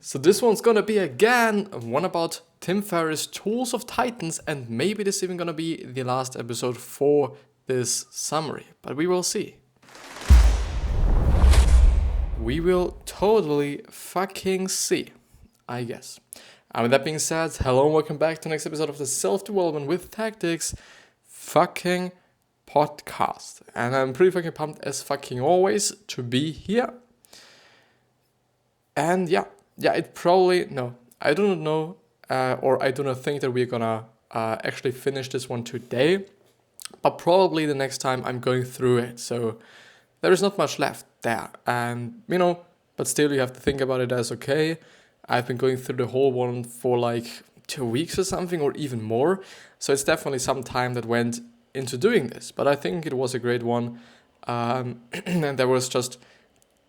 So this one's gonna be again one about Tim Ferriss' Tools of Titans, and maybe this is even gonna be the last episode for this summary, but we will see. We will totally fucking see, I guess. And with that being said, hello and welcome back to the next episode of the Self-Development with Tactics fucking podcast. And I'm pretty fucking pumped as fucking always to be here. And yeah, it probably, no, I do not know, or I do not think that we're gonna actually finish this one today, but probably the next time I'm going through it. So there is not much left there. And, but still you have to think about it as, okay, I've been going through the whole one for like 2 weeks or something, or even more. So it's definitely some time that went into doing this, but I think it was a great one. And there was just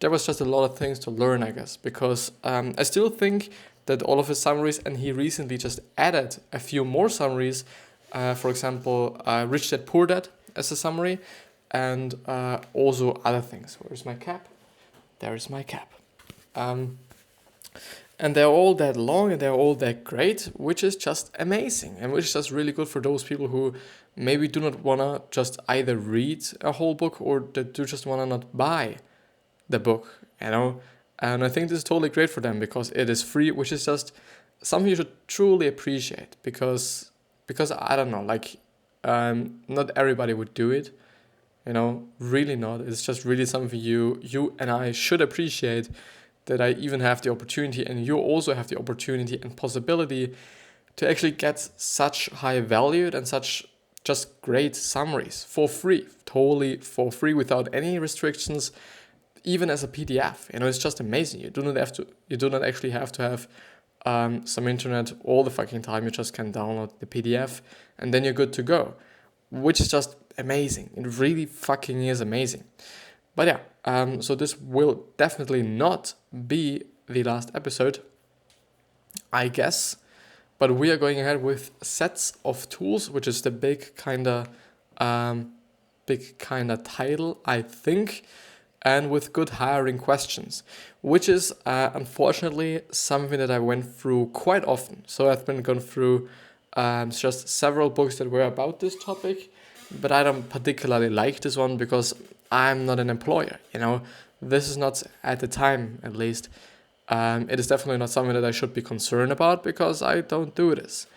a lot of things to learn, I guess, because I still think that all of his summaries, and he recently just added a few more summaries, for example, Rich Dad Poor Dad as a summary, and also other things. Where's my cap? There is my cap. And they're all that long and they're all that great, which is just amazing, and which is just really good for those people who maybe do not want to just either read a whole book or that do just want to not buy the book, and I think this is totally great for them because it is free, which is just something you should truly appreciate, because I don't know, like not everybody would do it, really not. It's just really something you and I should appreciate, that I even have the opportunity, and you also have the opportunity and possibility to actually get such high valued and such just great summaries for free, totally for free, without any restrictions, even as a PDF. It's just amazing. You do not actually have to have some internet all the fucking time. You just can download the PDF and then you're good to go, which is just amazing. It really fucking is amazing. But yeah, so this will definitely not be the last episode, I guess. But we are going ahead with Sets of Tools, which is the big kind of title, I think, and with Good Hiring Questions, which is unfortunately something that I went through quite often. So I've been going through just several books that were about this topic, but I don't particularly like this one because I'm not an employer. This is not, at the time at least, it is definitely not something that I should be concerned about because I don't do this.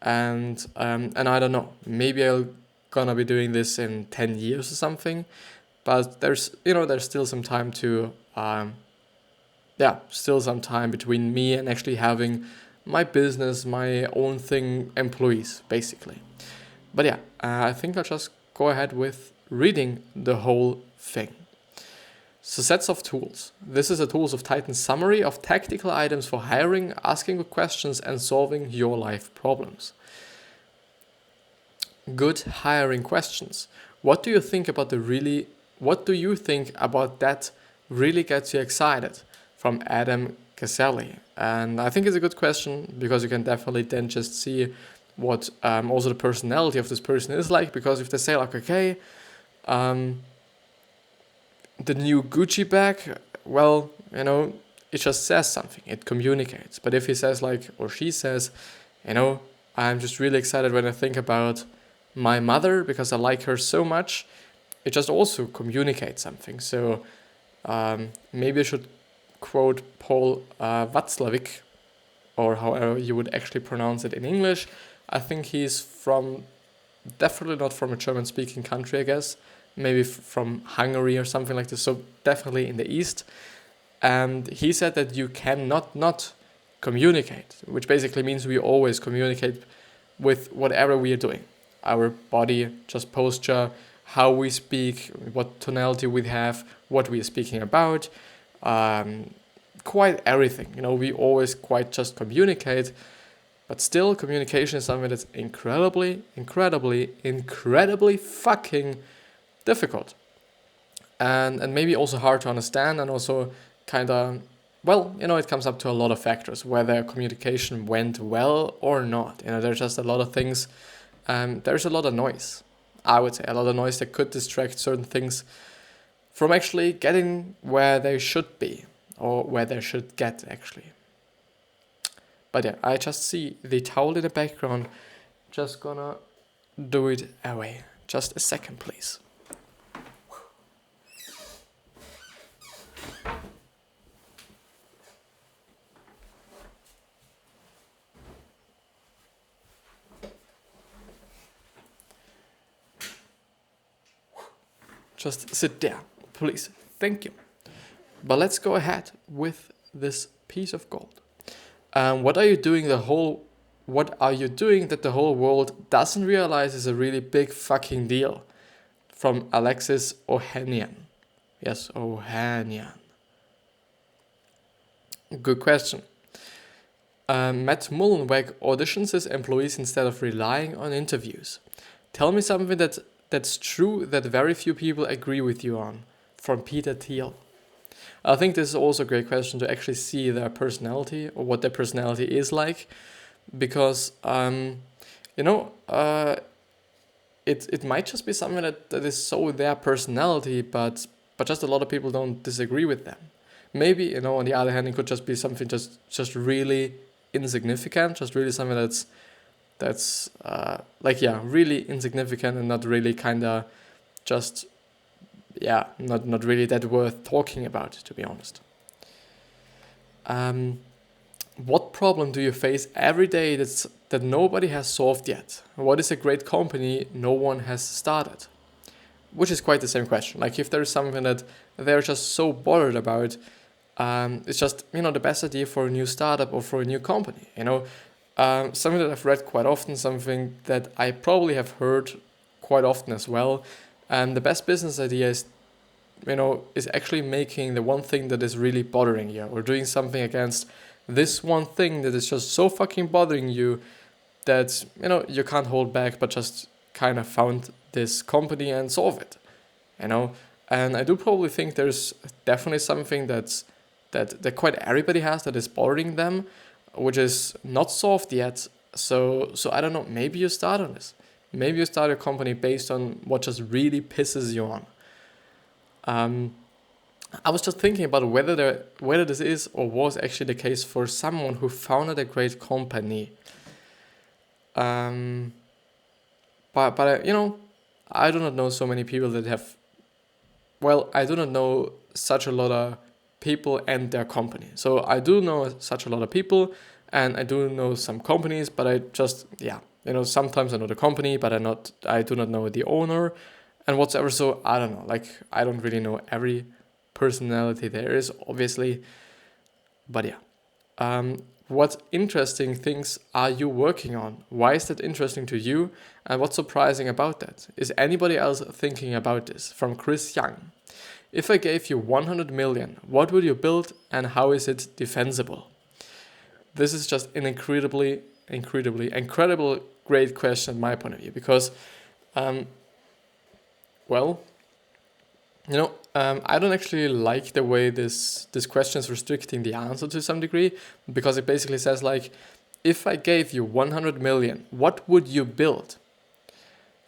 And I don't know, maybe I'm gonna be doing this in 10 years or something, but there's still some time to, still some time between me and actually having my business, my own thing, employees, basically. But yeah, I think I'll just go ahead with reading the whole thing. So, Sets of Tools. This is a Tools of Titans summary of tactical items for hiring, asking good questions, and solving your life problems. Good hiring questions. What do you think about that really gets you excited? From Adam Caselli. And I think it's a good question because you can definitely then just see what also the personality of this person is like, because if they say like, okay, the new Gucci bag, well, it just says something, it communicates. But if he says like, or she says, I'm just really excited when I think about my mother because I like her so much, it just also communicates something. So maybe I should quote Paul Václavic, or however you would actually pronounce it in English. I think he's definitely not from a German-speaking country, I guess. Maybe from Hungary or something like this, so definitely in the East. And he said that you cannot not communicate, which basically means we always communicate with whatever we are doing. Our body, just posture, how we speak, what tonality we have, what we are speaking about, quite everything. We always quite just communicate. But still, communication is something that's incredibly fucking difficult. And maybe also hard to understand, and also kind of, it comes up to a lot of factors, whether communication went well or not. There's just a lot of things. There's a lot of noise, I would say, a lot of noise that could distract certain things from actually getting where they should be, or where they should get, actually. But yeah, I just see the towel in the background. Just gonna do it away. Just a second, please. Just sit there, please. Thank you. But let's go ahead with this piece of gold. What are you doing what are you doing that the whole world doesn't realize is a really big fucking deal? From Alexis Ohanian. Yes, Ohanian. Good question. Matt Mullenweg auditions his employees instead of relying on interviews. Tell me something that's true that very few people agree with you on. From Peter Thiel. I think this is also a great question to actually see their personality or what their personality is like, because it might just be something that is so their personality, but just a lot of people don't disagree with them. Maybe on the other hand, it could just be something just really insignificant, just really something that's really insignificant and not really kinda just not really that worth talking about, to be honest. What problem do you face every day that nobody has solved yet? What is a great company no one has started? Which is quite the same question. Like if there is something that they're just so bothered about, it's just the best idea for a new startup or for a new company. Something that I've read quite often, something that I probably have heard quite often as well. The best business idea is actually making the one thing that is really bothering you, or doing something against this one thing that is just so fucking bothering you that you can't hold back, but just kind of found this company and solve it. And I do probably think there's definitely something that quite everybody has that is bothering them, which is not solved yet. So I don't know, maybe you start on this. Maybe you start a company based on what just really pisses you on. I was just thinking about whether this is or was actually the case for someone who founded a great company. But I do not know so many people that have. Well, I do not know such a lot of people and their company. So I do know such a lot of people, and I do know some companies, but I just sometimes I know the company, but I do not know the owner and whatsoever. So I don't know. Like I don't really know every personality there is, obviously. But yeah. What interesting things are you working on? Why is that interesting to you? And what's surprising about that? Is anybody else thinking about this? From Chris Young. If I gave you 100 million, what would you build and how is it defensible? This is just an incredible great question in my point of view, because I don't actually like the way this question is restricting the answer to some degree, because it basically says like, if I gave you 100 million, what would you build?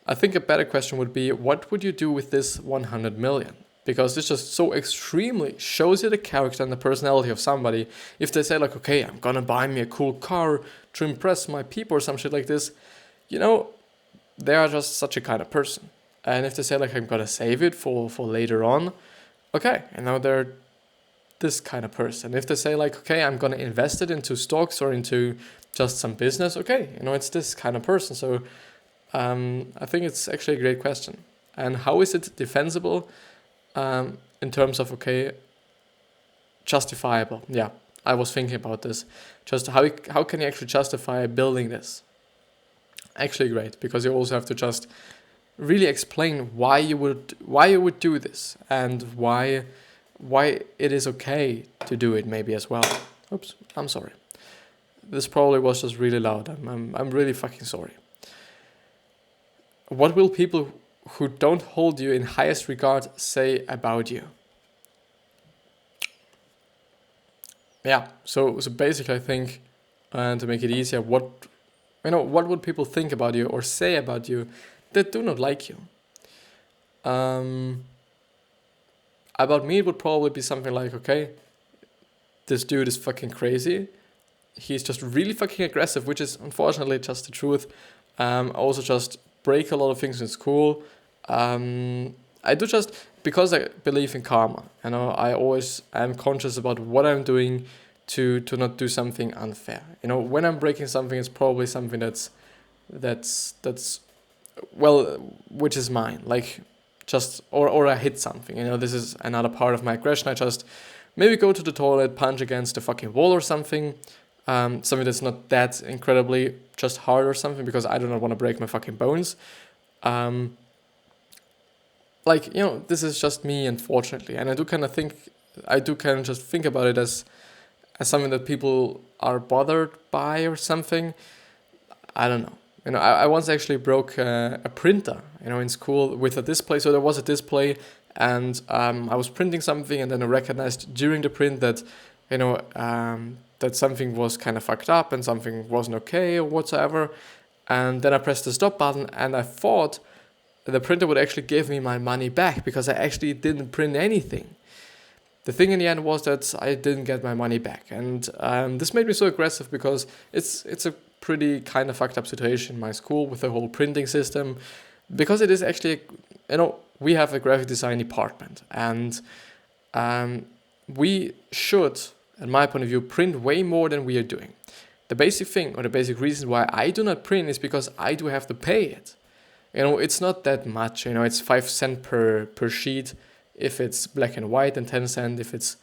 I think a better question would be, what would you do with this 100 million? Because this just so extremely shows you the character and the personality of somebody. If they say like, okay, I'm gonna buy me a cool car to impress my people or some shit like this, they are just such a kind of person. And if they say like, I'm gonna save it for later on, okay, they're this kind of person. If they say like, okay, I'm gonna invest it into stocks or into just some business, okay, it's this kind of person. So I think it's actually a great question. And how is it defensible? In terms of, okay, justifiable. Yeah, I was thinking about this. Just how can you actually justify building this? Actually great, because you also have to just really explain why you would do this and why it is okay to do it maybe as well. Oops, I'm sorry. This probably was just really loud. I'm really fucking sorry. What will people who don't hold you in highest regard say about you? Yeah, so basically I think, to make it easier, what would people think about you or say about you that do not like you? About me, it would probably be something like, okay, this dude is fucking crazy. he's just really fucking aggressive, which is unfortunately just the truth. Also just break a lot of things in school. I do just, because I believe in karma, I always am conscious about what I'm doing to not do something unfair. When I'm breaking something, it's probably something that's well, which is mine, like just, or I hit something, this is another part of my aggression. I just maybe go to the toilet, punch against the fucking wall or something, something that's not that incredibly just hard or something, because I do not want to break my fucking bones. This is just me, unfortunately, and I do kind of just think about it as something that people are bothered by or something. I don't know. I once actually broke a printer, in school with a display. So there was a display, and I was printing something, and then I recognized during the print that, that something was kind of fucked up and something wasn't okay or whatsoever. And then I pressed the stop button, and I thought the printer would actually give me my money back because I actually didn't print anything. The thing in the end was that I didn't get my money back, and this made me so aggressive because it's a pretty kind of fucked up situation in my school with the whole printing system, because it is actually, we have a graphic design department, and we should, in my point of view, print way more than we are doing. The basic thing, or the basic reason why I do not print, is because I do have to pay it. It's not that much. It's 5 cents per sheet if it's black and white, and 10 cents if it's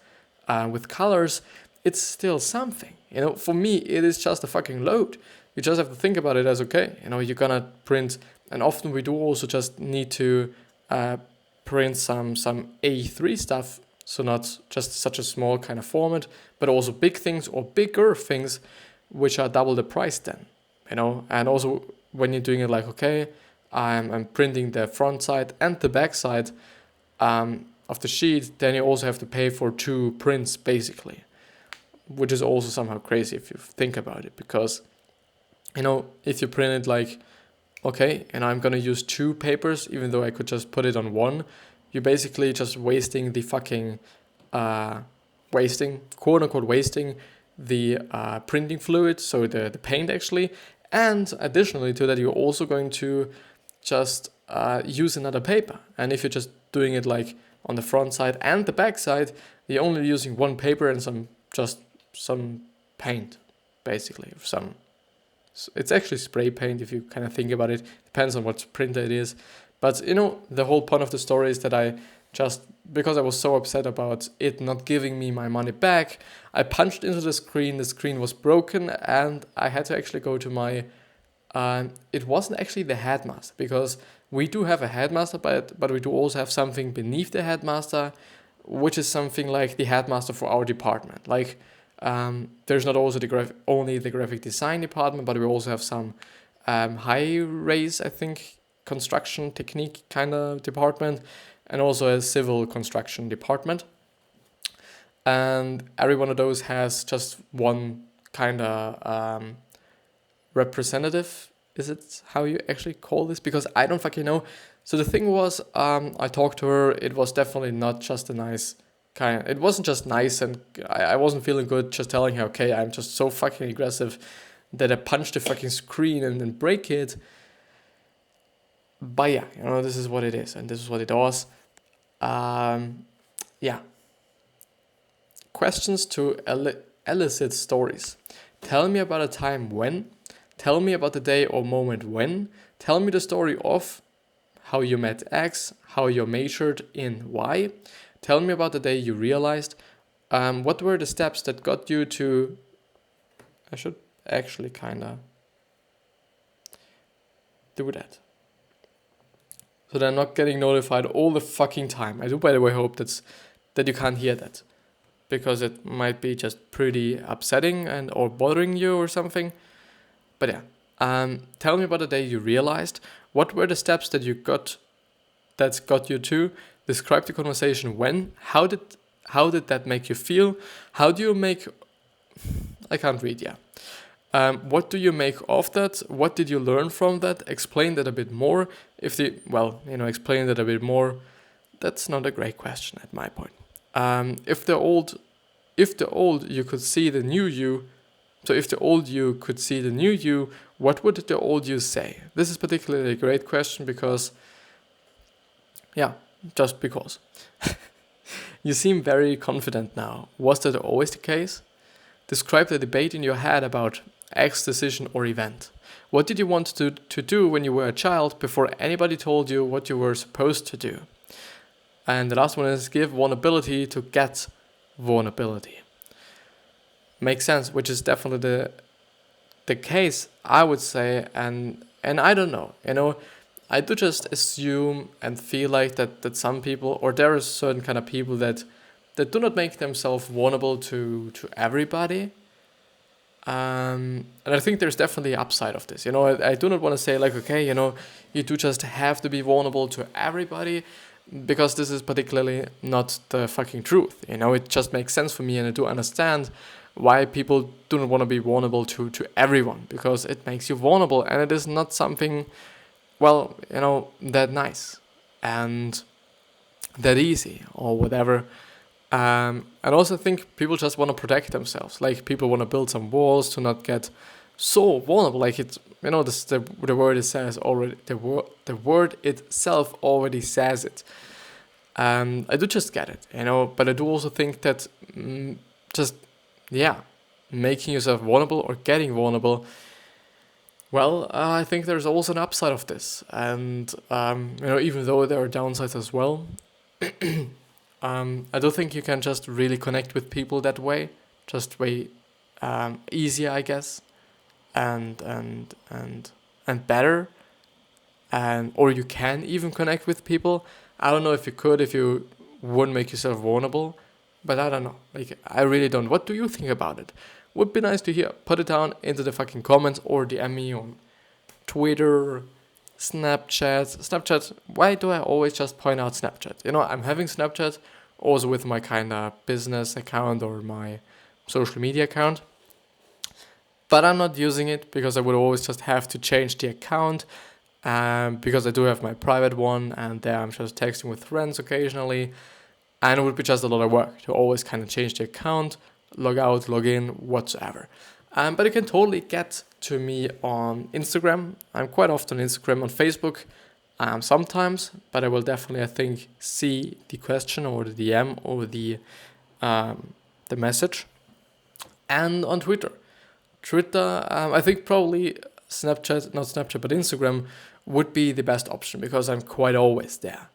with colors. It's still something. For me, it is just a fucking load. You just have to think about it as, okay, you're gonna print, and often we do also just need to print some A3 stuff, so not just such a small kind of format, but also big things or bigger things, which are double the price then, and also when you're doing it like, okay, I'm printing the front side and the back side of the sheet, then you also have to pay for 2 prints basically, which is also somehow crazy if you think about it, because if you print it like, okay, and I'm gonna use 2 papers even though I could just put it on 1, you're basically just wasting the fucking quote unquote wasting the printing fluid, so the paint actually. And additionally to that, you're also going to just use another paper. And if you're just doing it like on the front side and the back side, you're only using 1 paper and some paint, basically. It's actually spray paint if you kind of think about it. Depends on what printer it is. But the whole point of the story is that I just, because I was so upset about it not giving me my money back, I punched into the screen was broken, and I had to actually go to my, it wasn't actually the headmaster, because we do have a headmaster, but we do also have something beneath the headmaster, which is something like the headmaster for our department. Like, there's not also only the graphic design department, but we also have some high-rise, I think, construction technique kind of department, and also a civil construction department. And every one of those has just one kind of representative. Is it how you actually call this? Because I don't fucking know. So the thing was, I talked to her. It was definitely not just a nice kind. It wasn't just nice, and I wasn't feeling good just telling her, okay, I'm just so fucking aggressive that I punched the fucking screen and then break it. But yeah, this is what it is, and this is what it was. Yeah. Questions to elicit stories. Tell me about a time when. Tell me about the day or moment when. Tell me the story of how you met X, how you majored in Y. Tell me about the day you realized. What were the steps that got you to... I should actually kind of do that, so that I'm not getting notified all the fucking time. I do, by the way, hope that you can't hear that, because it might be just pretty upsetting or bothering you or something. But yeah, tell me about the day you realized. What were the steps that got you to? Describe the conversation when. How did that make you feel? How do you make... I can't read, yeah. What do you make of that? What did you learn from that? Explain that a bit more. Explain that a bit more. That's not a great question at my point. If the old you could see the new you, So if the old you could see the new you, what would the old you say? This is particularly a great question because, yeah, just because. You seem very confident now. Was that always the case? Describe the debate in your head about X decision or event. What did you want to do when you were a child before anybody told you what you were supposed to do? And the last one is give vulnerability to get vulnerability. Makes sense, which is definitely the case, I would say, and I don't know, I do just assume and feel like that some people, or there are certain kind of people that do not make themselves vulnerable to everybody. And I think there's definitely an upside of this. I do not want to say like, okay, you do just have to be vulnerable to everybody, because this is particularly not the fucking truth. It just makes sense for me, and I do understand why people do not want to be vulnerable to everyone, because it makes you vulnerable, and it is not something, well, that nice and that easy or whatever. And I also think people just want to protect themselves. Like, people want to build some walls to not get so vulnerable. Like, it's, this, the word it says already, the word itself already says it. I do just get it, but I do also think that making yourself vulnerable or getting vulnerable, well, I think there's also an upside of this. And, even though there are downsides as well, I do think you can just really connect with people that way, just way easier, I guess, and better, or you can even connect with people. I don't know if you could, if you wouldn't make yourself vulnerable, but I don't know. Like, I really don't. What do you think about it? Would be nice to hear. Put it down into the fucking comments or DM me on Twitter, Snapchat. Why do I always just point out Snapchat? I'm having Snapchat also with my kind of business account or my social media account, but I'm not using it because I would always just have to change the account, because I do have my private one, and there I'm just texting with friends occasionally, and it would be just a lot of work to always kind of change the account, log out, log in, whatsoever. But you can totally get to me on Instagram. I'm quite often on Instagram, on Facebook, sometimes, but I will definitely, I think, see the question or the DM or the message. And on Twitter, I think probably Snapchat, not Snapchat, but Instagram would be the best option, because I'm quite always there.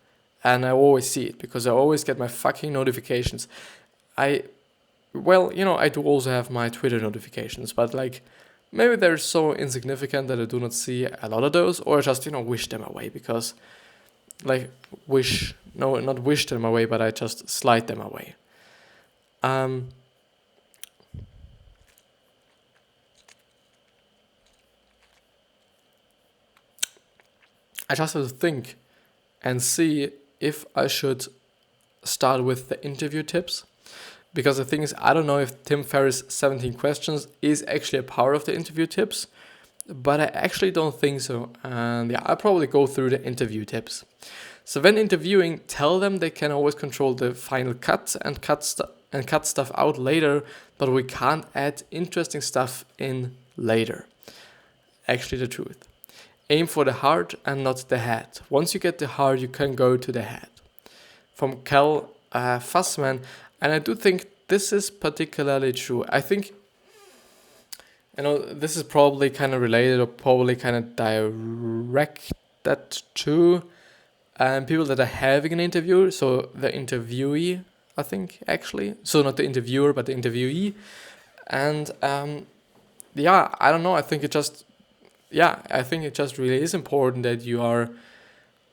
And I always see it, because I always get my fucking notifications. I do also have my Twitter notifications, but like, maybe they're so insignificant that I do not see a lot of those, or just, wish them away, because, like, not wish them away, but I just slide them away. I just have to think and see if I should start with the interview tips. Because the thing is, I don't know if Tim Ferriss' 17 questions is actually a part of the interview tips, but I actually don't think so. And I'll probably go through the interview tips. So when interviewing, tell them they can always control the final cut and cut stuff out later, but we can't add interesting stuff in later. Actually, the truth. Aim for the heart and not the head. Once you get the heart, you can go to the head. From Cal Fussman. And I do think this is particularly true. I think, this is probably kind of related or probably kind of directed to people that are having an interview. So the interviewee, I think, actually. So not the interviewer, but the interviewee. And I don't know. I think it just really is important that you are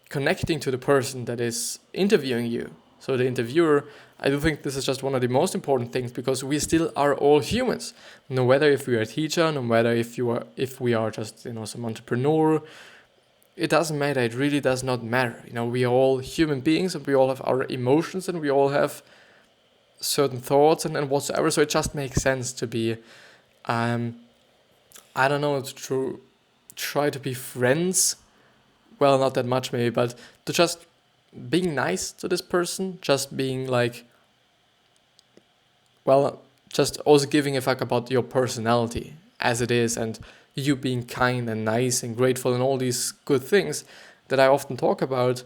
connecting to the person that is interviewing you. So the interviewer, I do think this is just one of the most important things, because we still are all humans. No matter if we are a teacher, no matter if we are just, some entrepreneur, it doesn't matter. It really does not matter. We are all human beings, and we all have our emotions, and we all have certain thoughts and whatsoever. So it just makes sense to be, I don't know, to try to be friends. Well, not that much maybe, but to just being nice to this person, just being like, just also giving a fuck about your personality as it is, and you being kind and nice and grateful and all these good things that I often talk about,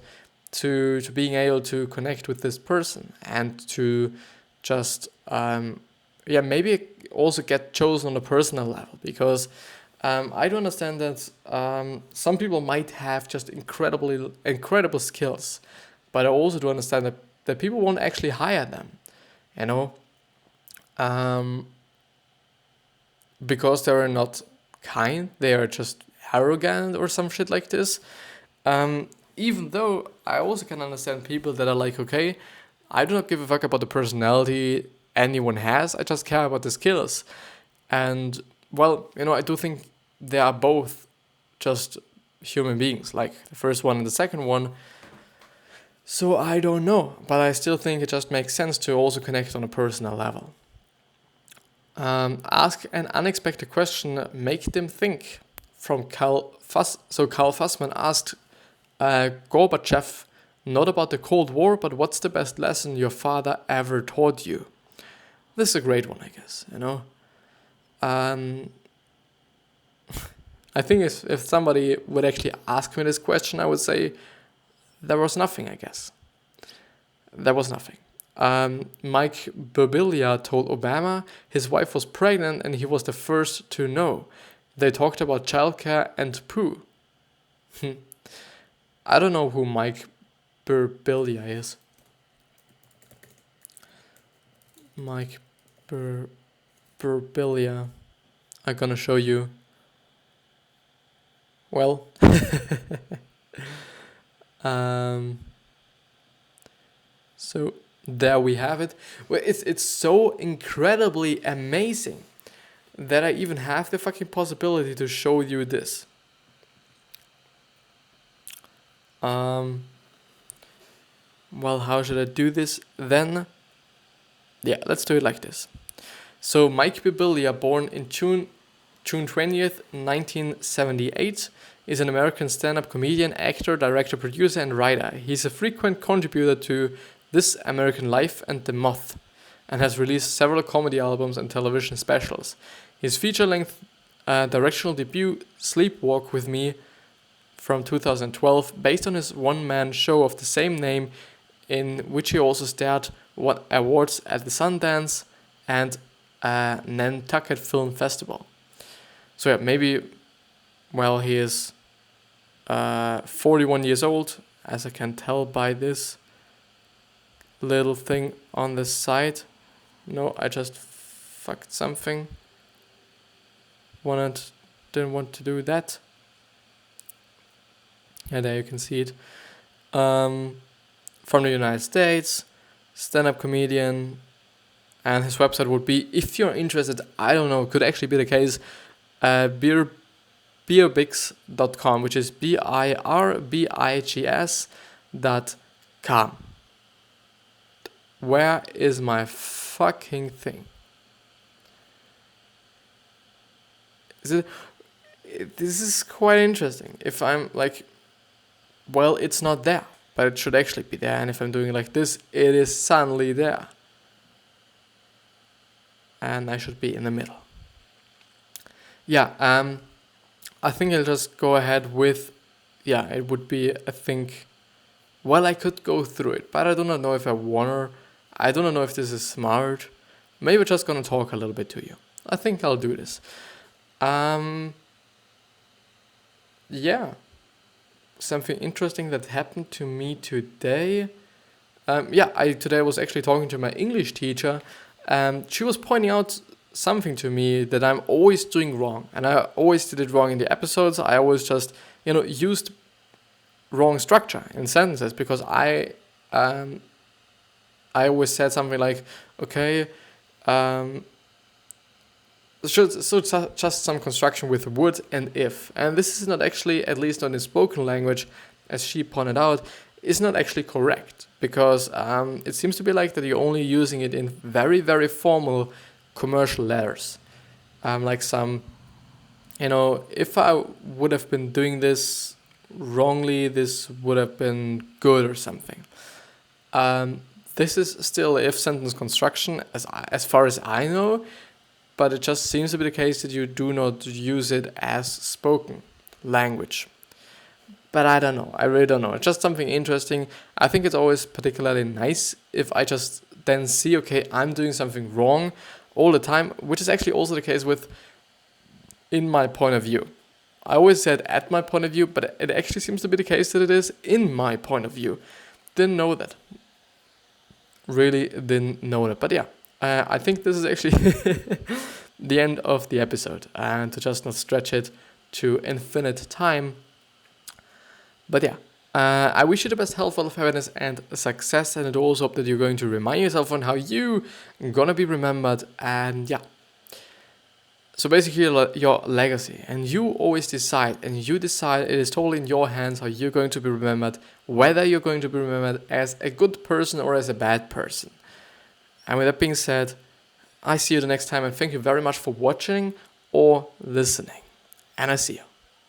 to being able to connect with this person and to just maybe also get chosen on a personal level, because I do understand that some people might have just incredible skills, but I also do understand that people won't actually hire them, you know, because they are not kind, they are just arrogant or some shit like this. Even though I also can understand people that are like, okay, I do not give a fuck about the personality anyone has, I just care about the skills. And well, I do think they are both just human beings, like the first one and the second one. So I don't know, but I still think it just makes sense to also connect on a personal level. Ask an unexpected question, make them think. From Karl Fassman asked Gorbachev, not about the Cold War, but what's the best lesson your father ever taught you? This is a great one, I guess, I think if somebody would actually ask me this question, I would say there was nothing, I guess. There was nothing. Mike Birbiglia told Obama his wife was pregnant and he was the first to know. They talked about childcare and poo. I don't know who Mike Birbiglia is. Mike Birbiglia. I'm gonna show you. Well, so there we have it. Well, it's so incredibly amazing that I even have the fucking possibility to show you this. Well, how should I do this then? Yeah, let's do it like this. So Mike Birbiglia, born in June 20th, 1978, is an American stand-up comedian, actor, director, producer, and writer. He's a frequent contributor to This American Life and The Moth, and has released several comedy albums and television specials. His feature-length directorial debut, Sleepwalk With Me, from 2012, based on his one-man show of the same name, in which he also starred awards at the Sundance and Nantucket Film Festival. So yeah, maybe, well, he is 41 years old, as I can tell by this little thing on the side. No, I just fucked something. Didn't want to do that. Yeah, there you can see it. From the United States, stand-up comedian, and his website would be, if you're interested, I don't know, could actually be the case, beerbigs.com, which is BIRBIGS.com. Where is my fucking thing? This is quite interesting. If I'm like, well, it's not there, but it should actually be there. And if I'm doing like this, it is suddenly there. And I should be in the middle. Yeah, I think I'll just go ahead with, it would be, I think, well, I could go through it, but I do not know if I wanna. I do not know if this is smart. Maybe I'm just gonna talk a little bit to you. I think I'll do this. Something interesting that happened to me today. Today was actually talking to my English teacher. She was pointing out something to me that I'm always doing wrong, and I always did it wrong in the episodes. I always just, used wrong structure in sentences, because I always said something like, okay, just some construction with would and if. And this is not actually, at least not in spoken language, as she pointed out, is not actually correct, because it seems to be like that you're only using it in very, very formal commercial letters. Like some, if I would have been doing this wrongly, this would have been good or something. this is still if sentence construction as far as I know, but it just seems to be the case that you do not use it as spoken language. But I don't know. I really don't know. It's just something interesting. I think it's always particularly nice if I just then see, okay, I'm doing something wrong all the time, which is actually also the case with in my point of view. I always said at my point of view, but it actually seems to be the case that it is in my point of view. Didn't know that. Really didn't know that. But yeah, I think this is actually the end of the episode. And to just not stretch it to infinite time. But yeah, I wish you the best health, wealth, happiness, and success. And I also hope that you're going to remind yourself on how you gonna be remembered. And yeah. So basically your legacy, and you always decide, and you decide, it is totally in your hands how you're going to be remembered, whether you're going to be remembered as a good person or as a bad person. And with that being said, I see you the next time, and thank you very much for watching or listening. And I see you.